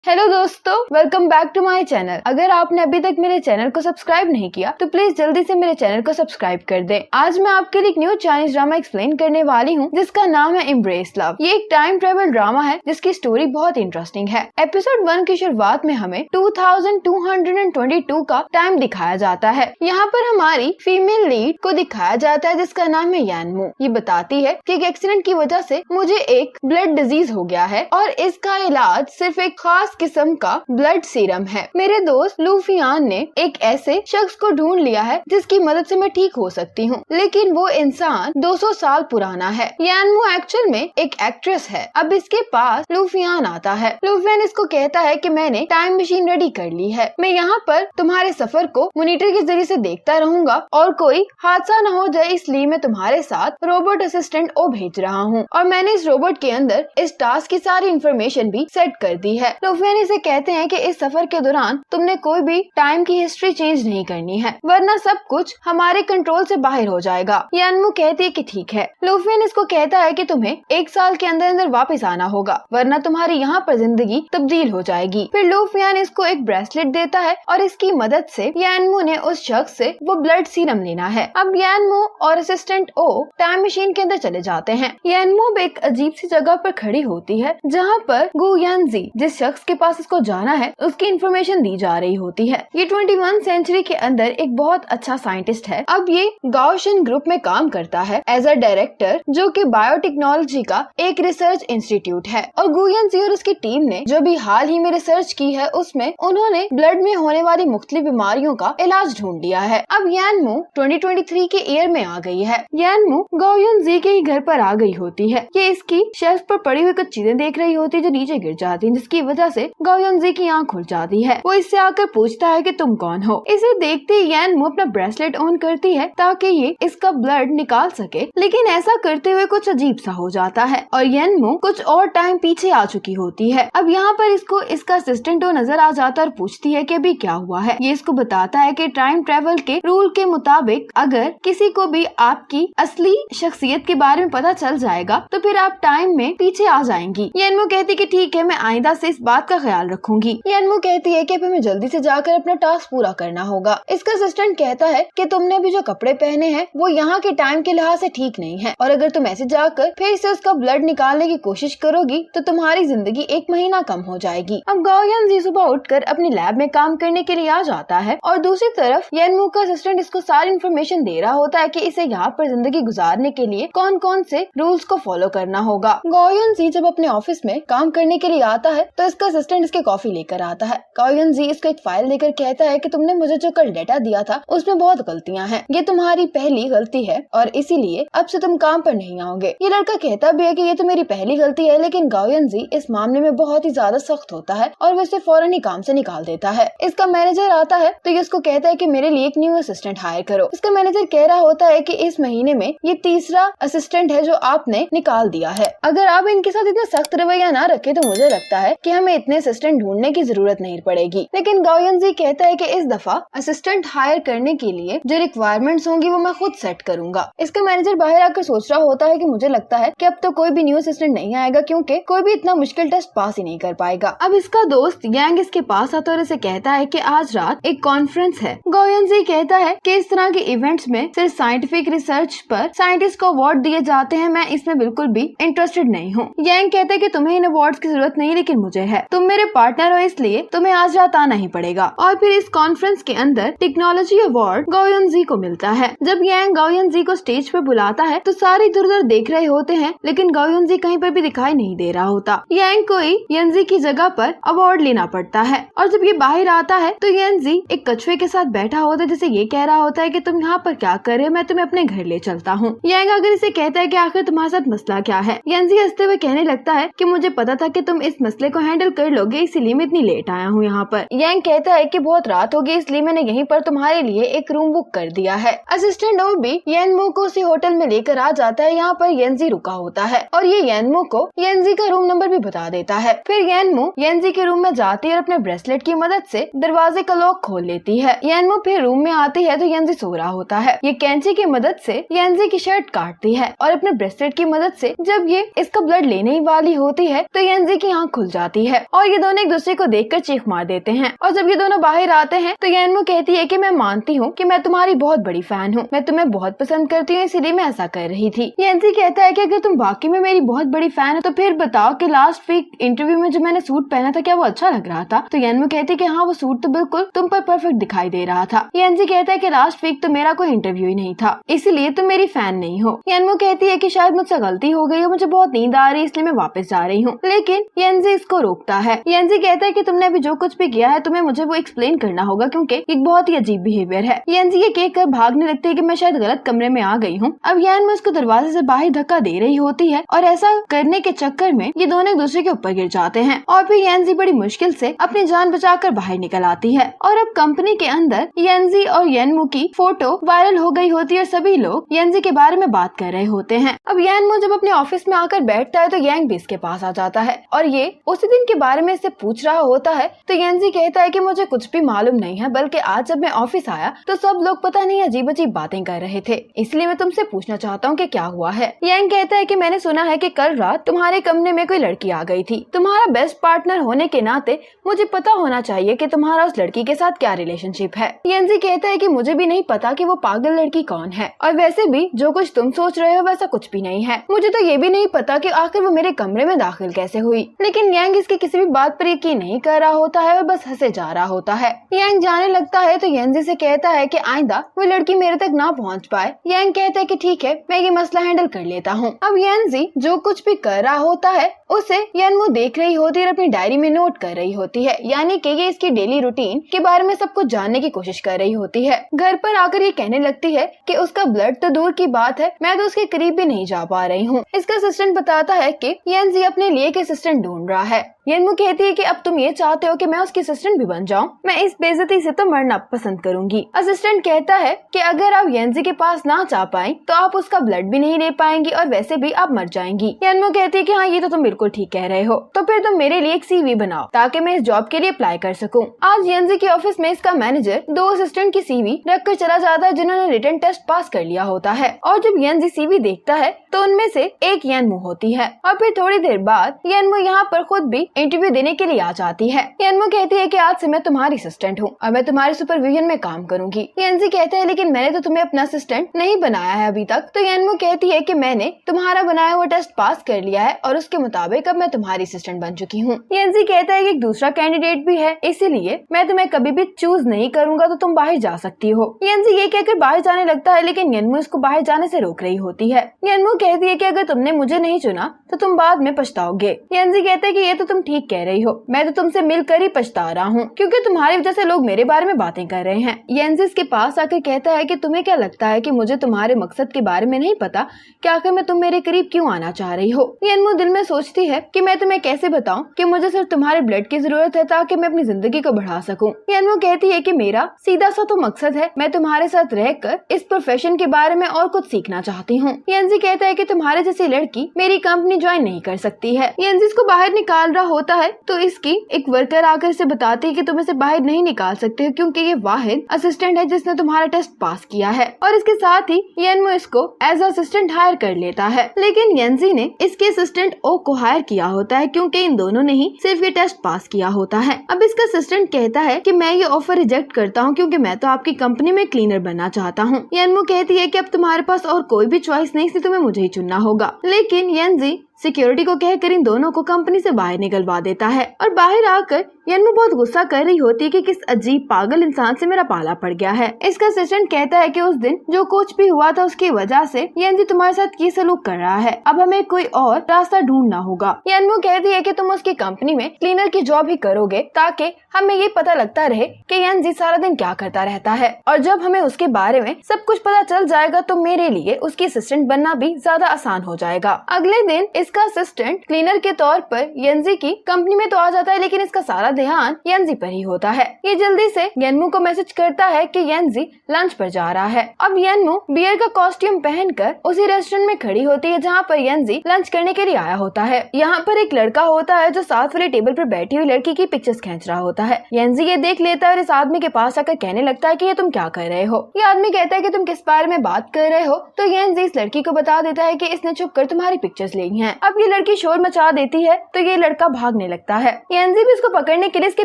Hello दोस्तों, welcome back to my channel. अगर आपने अभी तक मेरे चैनल को सब्सक्राइब नहीं किया तो प्लीज जल्दी से मेरे चैनल को सब्सक्राइब कर दें। आज मैं आपके लिए एक न्यू चाइनीज ड्रामा एक्सप्लेन करने वाली हूँ जिसका नाम है एम्ब्रेस लव। ये एक टाइम ट्रेवल ड्रामा है जिसकी स्टोरी बहुत इंटरेस्टिंग है। एपिसोड 1 की शुरुआत में हमें 2222 का टाइम दिखाया जाता है। यहाँ पर हमारी फीमेल लीड को दिखाया जाता है जिसका नाम है यानमू। ये बताती है कि एक एक्सीडेंट की वजह से मुझे एक ब्लड डिजीज हो गया है और इसका इलाज सिर्फ एक खास किस्म का ब्लड सीरम है। मेरे दोस्त लूफियान ने एक ऐसे शख्स को ढूंढ लिया है जिसकी मदद से मैं ठीक हो सकती हूँ, लेकिन वो इंसान 200 साल पुराना है। यानमू एक्चुअल में एक एक्ट्रेस है। अब इसके पास लूफियान आता है। लूफियान इसको कहता है कि मैंने टाइम मशीन रेडी कर ली है, मैं यहाँ पर तुम्हारे सफर को मॉनिटर के जरिए से देखता रहूंगा और कोई हादसा न हो जाए, इसलिए मैं तुम्हारे साथ रोबोट असिस्टेंट ओ भेज रहा हूँ और मैंने इस रोबोट के अंदर इस टास्क की सारी इंफॉर्मेशन भी सेट कर दी है। लूफियान इसे कहते हैं कि इस सफर के दौरान तुमने कोई भी टाइम की हिस्ट्री चेंज नहीं करनी है, वरना सब कुछ हमारे कंट्रोल से बाहर हो जाएगा। यानमू कहती है कि ठीक है। लूफियान इसको कहता है कि तुम्हें 1 साल के अंदर अंदर वापस आना होगा, वरना तुम्हारी यहाँ पर जिंदगी तब्दील हो जाएगी। फिर लूफियान इसको एक ब्रेसलेट देता है और इसकी मदद से यानमू ने उस शख्स से वो ब्लड सीरम लेना है। अब यानमू और असिस्टेंट ओ टाइम मशीन के अंदर चले जाते हैं। यानमू अब एक अजीब सी जगह पर खड़ी होती है जहाँ पर गु यानजी, जिस शख्स के पास इसको जाना है, उसकी इंफॉर्मेशन दी जा रही होती है। ये 21 सेंचुरी के अंदर एक बहुत अच्छा साइंटिस्ट है। अब ये गाओशन ग्रुप में काम करता है एज अ डायरेक्टर, जो कि बायोटेक्नोलॉजी का एक रिसर्च इंस्टीट्यूट है। और गु यानजी और उसकी टीम ने जो भी हाल ही में रिसर्च की है उसमें उन्होंने ब्लड में होने वाली मुख्तलिफ बीमारियों का इलाज ढूंढ लिया है। अब यानमू 2023 के ईयर में आ गई है। यानमू गो यानजी के ही घर पर आ गई होती है। ये इसकी शेल्फ पर पड़ी हुई कुछ चीजें देख रही होती है जो नीचे गिर जाती है, जिसकी वजह से गो यानजी की आंख खुल जाती है। वो इससे आकर पूछता है कि तुम कौन हो। इसे देखते ही यानमू अपना ब्रेसलेट ऑन करती है ताकि ये इसका ब्लड निकाल सके, लेकिन ऐसा करते हुए कुछ अजीब सा हो जाता है और यानमू कुछ और टाइम पीछे आ चुकी होती है। अब यहाँ पर इसको इसका असिस्टेंट नजर आ जाता है और पूछती है कि अभी क्या हुआ है। ये इसको बताता है कि टाइम ट्रेवल के रूल के मुताबिक अगर किसी को भी आपकी असली शख्सियत के बारे में पता चल जाएगा तो फिर आप टाइम में पीछे आ जाएंगी। यानमू कहती कि ठीक है, मैं आइंदा से इस बात का ख्याल रखूंगी। यानमू कहती है कि फिर मैं जल्दी से जाकर अपना टास्क पूरा करना होगा। इसका असिस्टेंट कहता है कि तुमने भी जो कपड़े पहने हैं वो यहाँ के टाइम के लिहाज से ठीक नहीं है और अगर तुम ऐसे जाकर फिर से उसका ब्लड निकालने की कोशिश करोगी तो तुम्हारी जिंदगी 1 महीना कम हो जाएगी। अब गो यानजी सुबह उठकर अपनी लैब में काम करने के लिए आ जाता है और दूसरी तरफ यानमू का असिस्टेंट इसको सारी इन्फॉर्मेशन दे रहा होता है कि इसे यहाँ पर जिंदगी गुजारने के लिए कौन कौन से रूल्स को फॉलो करना होगा। गो यानजी जब अपने ऑफिस में काम करने के लिए आता है तो इसका असिस्टेंट इसके कॉफी लेकर आता है। गो यानजी इसको एक फाइल देकर कहता है कि तुमने मुझे जो कल डेटा दिया था उसमें बहुत गलतियां हैं, ये तुम्हारी पहली गलती है और इसीलिए अब से तुम काम पर नहीं आओगे। ये लड़का कहता भी है कि ये तो मेरी पहली गलती है, लेकिन गो यानजी इस मामले में बहुत ही ज्यादा सख्त होता है और वो इसे फौरन ही काम से निकाल देता है। इसका मैनेजर आता है तो ये उसको कहता है कि मेरे लिए एक न्यू असिस्टेंट हायर करो। इसका मैनेजर कह रहा होता है कि इस महीने में ये तीसरा असिस्टेंट है जो आपने निकाल दिया है। अगर आप इनके साथ इतना सख्त रवैया ना रखे तो मुझे लगता है कि हमें इतने असिस्टेंट ढूंढने की जरूरत नहीं पड़ेगी। लेकिन गो यानजी कहता है कि इस दफा असिस्टेंट हायर करने के लिए जो रिक्वायरमेंट्स होंगी वो मैं खुद सेट करूंगा। इसका मैनेजर बाहर आकर सोच रहा होता है कि मुझे लगता है कि अब तो कोई भी न्यू असिस्टेंट नहीं आएगा क्योंकि कोई भी इतना मुश्किल टेस्ट पास ही नहीं कर पाएगा। अब इसका दोस्त यांग इसके पास आता और इसे कहता है कि आज रात एक कॉन्फ्रेंस है। गो यानजी कहता है कि इस तरह के इवेंट्स में सिर्फ साइंटिफिक रिसर्च पर साइंटिस्ट को अवार्ड दिए जाते हैं, मैं इसमें बिल्कुल भी इंटरेस्टेड नहीं हूँ। यांग कहता है कि तुम्हें इन अवार्ड्स की जरूरत नहीं, लेकिन मुझे है। तुम मेरे पार्टनर हो इसलिए तुम्हें आज रात आना ही पड़ेगा। और फिर इस कॉन्फ्रेंस के अंदर टेक्नोलॉजी अवार्ड गो यानजी को मिलता है। जब यांग गो यानजी को स्टेज पर बुलाता है तो सारे इधर उधर देख रहे होते हैं, लेकिन गो यानजी कहीं पर भी दिखाई नहीं दे रहा होता। यांग को यानजी की जगह पर अवार्ड लेना पड़ता है और जब ये बाहर आता है तो यानजी एक कछुए के साथ बैठा होता है जिसे ये कह रहा होता है कि तुम यहाँ पर क्या कर रहे हो, मैं तुम्हें अपने घर ले चलता हूँ। यांग अगर इसे कहता है कि आखिर तुम्हारे साथ मसला क्या है। यानजी हंसते हुए कहने लगता है कि मुझे पता था कि तुम इस मसले को हैंडल कर लोगे, इसीलिए मैं इतनी लेट आया हूँ यहाँ पर। यांग कहता है कि बहुत रात हो गई इसलिए मैंने यहीं पर तुम्हारे लिए एक रूम बुक कर दिया है। असिस्टेंट ओ भी यानमू को उसी होटल में लेकर आ जाता है। यहाँ पर यानजी रुका होता है और ये यानमू को यानजी का रूम नंबर भी बता देता है। फिर यानमू यानजी के रूम में जाती है और अपने ब्रेसलेट की मदद से दरवाजे का लॉक खोल लेती है। यानमू फिर रूम में आती है तो यानजी सो रहा होता है। ये कैंची की मदद से यानजी की शर्ट काटती है और अपने ब्रेसलेट की मदद से जब ये इसका ब्लड लेने ही वाली होती है तो यानजी की आंख खुल जाती है और ये दोनों एक दूसरे को देखकर चीख मार देते हैं। और जब ये दोनों बाहर आते हैं तो येनमू कहती है कि मैं मानती हूँ कि मैं तुम्हारी बहुत बड़ी फैन हूँ, मैं तुम्हें बहुत पसंद करती हूँ, इसीलिए मैं ऐसा कर रही थी। येनजी कहता है कि अगर तुम वाकई में मेरी बहुत बड़ी फैन हो तो फिर बताओ कि लास्ट वीक इंटरव्यू में जो मैंने सूट पहना था क्या वो अच्छा लग रहा था? तो येनमू कहती है कि हाँ, वो सूट तो बिल्कुल तुम पर परफेक्ट दिखाई दे रहा था। येनजी कहता है कि लास्ट वीक तो मेरा कोई इंटरव्यू ही नहीं था, इसीलिए तुम मेरी फैन नहीं हो। येनमू कहती है कि शायद मुझसे गलती हो गई हो, मुझे बहुत नींद आ रही है इसलिए मैं वापस जा रही हूँ, लेकिन येनजी इसको रोकता है। येनजी कहता है कि तुमने अभी जो कुछ भी किया है तुम्हें मुझे वो एक्सप्लेन करना होगा क्योंकि एक बहुत ही अजीब बिहेवियर है। येनजी ये कह कर भागने लगती है कि मैं शायद गलत कमरे में आ गई हूँ। अब येनमू इसको दरवाजे से बाहर धक्का दे रही होती है और ऐसा करने के चक्कर में ये दोनों एक दूसरे के ऊपर गिर जाते हैं और फिर येनजी बड़ी मुश्किल से अपनी जान बचाकर बाहर निकल आती है। और अब कंपनी के अंदर येनजी और येनमू की फोटो वायरल हो गई होती है और सभी लोग येनजी के बारे में बात कर रहे होते हैं। अब येनमू जब अपने ऑफिस में आकर बैठता है तो यांग भी इसके पास आ जाता है और ये उसी दिन के बारे में इससे पूछ रहा होता है। तो येनजी कहता है कि मुझे कुछ भी मालूम नहीं है, बल्कि आज जब मैं ऑफिस आया तो सब लोग पता नहीं अजीब अजीब बातें कर रहे थे, इसलिए मैं तुमसे पूछना चाहता हूँ कि क्या हुआ है। यांग कहता है कि मैंने सुना है कि कल रात तुम्हारे कमरे में कोई लड़की आ गई थी। तुम्हारा बेस्ट पार्टनर होने के नाते मुझे पता होना चाहिए कि तुम्हारा उस लड़की के साथ क्या रिलेशनशिप है। येनजी कहता है कि मुझे भी नहीं पता कि वो पागल लड़की कौन है, और वैसे भी जो कुछ तुम सोच रहे हो वैसा कुछ भी नहीं है। मुझे तो ये भी नहीं पता कि आखिर वो मेरे कमरे में दाखिल कैसे हुई। लेकिन यांग इसकी किसी भी बात पर यकीन नहीं कर रहा होता है और बस हंसे जा रहा होता है। यांग जाने लगता है तो येनजी से कहता है कि आइंदा वो लड़की मेरे तक ना पहुंच पाए। यांग कहता है कि ठीक है, मैं ये मसला हैंडल कर लेता हूँ। अब येनजी जो कुछ भी कर रहा होता है उसे येनमू देख रही होती है और अपनी डायरी में नोट कर रही होती है, यानी कि ये इसकी डेली रूटीन के बारे में सब कुछ जानने की कोशिश कर रही होती है। घर पर आकर ये कहने लगती है कि उसका ब्लड तो दूर की बात है, मैं तो उसके करीब भी नहीं जा पा रही हूँ। इसका असिस्टेंट बताता है कि येनजी अपने लिए एक असिस्टेंट ढूंढ रहा है। येनमू कहती है कि अब तुम ये चाहते हो कि मैं उसकी असिस्टेंट भी बन जाऊं? मैं इस बेइज्जती से तो मरना पसंद करूंगी। असिस्टेंट कहता है कि अगर आप येनजी के पास ना जा पाए तो आप उसका ब्लड भी नहीं ले पाएंगी और वैसे भी आप मर जाएंगी। येनमू कहती है कि हाँ, ये तो तुम बिल्कुल ठीक कह रहे हो, तो फिर तुम मेरे लिए एक CV बनाओ ताकि मैं इस जॉब के लिए अप्लाई कर सकूं। आज येनजी के ऑफिस में इसका मैनेजर 2 असिस्टेंट की CV रख कर चला जाता है जिन्होंने रिटन टेस्ट पास कर लिया होता है, और जब येनजी CV देखता है तो उनमें से एक येनमू होती है। और फिर थोड़ी देर बाद येनमू यहाँ पर खुद भी इंटरव्यू देने के लिए आ जाती है। येनमू कहती है कि आज से मैं तुम्हारी असिस्टेंट हूँ और मैं तुम्हारे सुपरविजन में काम करूंगी। येनजी कहता है लेकिन मैंने तो तुम्हें अपना असिस्टेंट नहीं बनाया है अभी तक। तो येनमू कहती है कि मैंने तुम्हारा बनाया हुआ टेस्ट पास कर लिया है और उसके मुताबिक अब मैं तुम्हारी असिस्टेंट बन चुकी हूँ। येनजी कहता है कि एक दूसरा कैंडिडेट भी है, इसीलिए मैं तुम्हें कभी भी चूज नहीं करूंगा, तो तुम बाहर जा सकती हो। येनजी ये कहकर बाहर जाने लगता है, लेकिन येनमू इसको बाहर जाने से रोक रही होती है। येनमू कहती है कि अगर तुमने मुझे नहीं चुना तो तुम बाद में पछताओगे। येनजी कहता है कि ये तो तुम ठीक कह रही हो, मैं तो तुमसे मिलकर ही पछता रहा हूँ क्योंकि तुम्हारी वजह से लोग मेरे बारे में बातें कर रहे हैं। येनजी इसके पास आकर कहता है कि तुम्हें क्या लगता है कि मुझे तुम्हारे मकसद के बारे में नहीं पता, क्या आखिर मैं तुम मेरे करीब क्यों आना चाह रही हो? येनमू दिल में सोचती है कि मैं तुम्हें कैसे बताऊं कि मुझे सिर्फ तुम्हारे ब्लड की जरूरत है ताकि मैं अपनी जिंदगी को बढ़ा सकूं। येनमू कहती है कि मेरा सीधा सा तो मकसद है, मैं तुम्हारे साथ रहकर इस प्रोफेशन के बारे में और कुछ सीखना चाहती हूँ। येनजी कहता है कि तुम्हारे जैसी लड़की मेरी कंपनी ज्वाइन नहीं कर सकती है। येनजी इसको बाहर निकाल रहा होता है तो इसकी एक वर्कर आकर इसे बताती है कि तुम इसे बाहर नहीं निकाल सकते हो क्योंकि ये वाहिद असिस्टेंट है जिसने तुम्हारा टेस्ट पास किया है, और इसके साथ ही येनमू इसको एज असिस्टेंट हायर कर लेता है। लेकिन येनजी ने इसके असिस्टेंट ओ को हायर किया होता है क्योंकि इन दोनों ने ही सिर्फ ये टेस्ट पास किया होता है। अब इसका असिस्टेंट कहता है कि मैं ये ऑफर रिजेक्ट करता हूँ क्योंकि मैं तो आपकी कंपनी में क्लीनर बनना चाहता हूँ। येनमू कहती है कि अब तुम्हारे पास और कोई भी चॉइस नहीं, इसलिए तुम्हें मुझे ही चुनना होगा। लेकिन येनजी सिक्योरिटी को कहकर इन दोनों को कंपनी से बाहर निकलवा देता है, और बाहर आकर येनमू बहुत गुस्सा कर रही होती है कि किस अजीब पागल इंसान से मेरा पाला पड़ गया है। इसका असिस्टेंट कहता है कि उस दिन जो कुछ भी हुआ था उसकी वजह से येनजी तुम्हारे साथ ये सलूक कर रहा है, अब हमें कोई और रास्ता ढूंढना होगा। येनमू कहती है कि तुम उसकी कंपनी में क्लीनर की जॉब ही करोगे ताकि हमें ये पता लगता रहे कि येनजी सारा दिन क्या करता रहता है, और जब हमें उसके बारे में सब कुछ पता चल जाएगा तो मेरे लिए उसकी असिस्टेंट बनना भी ज्यादा आसान हो जाएगा। अगले दिन इसका असिस्टेंट क्लीनर के तौर पर येनजी की कंपनी में तो आ जाता है, लेकिन इसका सारा ध्यान येंजी पर ही होता है। ये जल्दी से येनमू को मैसेज करता है कि येंजी लंच पर जा रहा है। अब येनमू बियर का कॉस्ट्यूम पहनकर उसी रेस्टोरेंट में खड़ी होती है जहाँ पर येंजी लंच करने के लिए आया होता है। यहाँ पर एक लड़का होता है जो साथ वाले टेबल पर बैठी हुई लड़की की पिक्चर्स खींच रहा होता है। येंजी ये देख लेता है और इस आदमी के पास आकर कहने लगता है कि ये तुम क्या कर रहे हो। ये आदमी कहता है कि तुम किस बारे में बात कर रहे हो। तो येंजी इस लड़की को बता देता है कि इसने छुप कर तुम्हारी पिक्चर्स ली हैं। अब ये लड़की शोर मचा देती है तो ये लड़का भागने लगता है। येंजी भी इसको पकड़ने के लिए इसके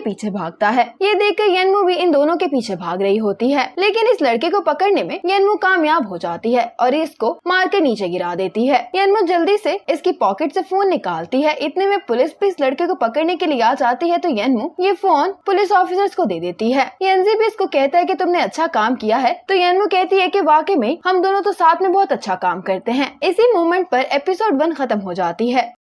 पीछे भागता है। ये देखकर येनमू भी इन दोनों के पीछे भाग रही होती है, लेकिन इस लड़के को पकड़ने में येनमू कामयाब हो जाती है और इसको मार के नीचे गिरा देती है। येनमू जल्दी से इसकी पॉकेट से फोन निकालती है। इतने में पुलिस भी इस लड़के को पकड़ने के लिए आ जाती है तो येनमू ये फोन पुलिस ऑफिसर्स को दे देती है। येंजी भी इसको कहता है कि तुमने अच्छा काम किया है। तो येनमू कहती है कि वाकई में हम दोनों तो साथ में बहुत अच्छा काम करते हैं। इसी मोमेंट पर एपिसोड 1 खत्म हो जाती है।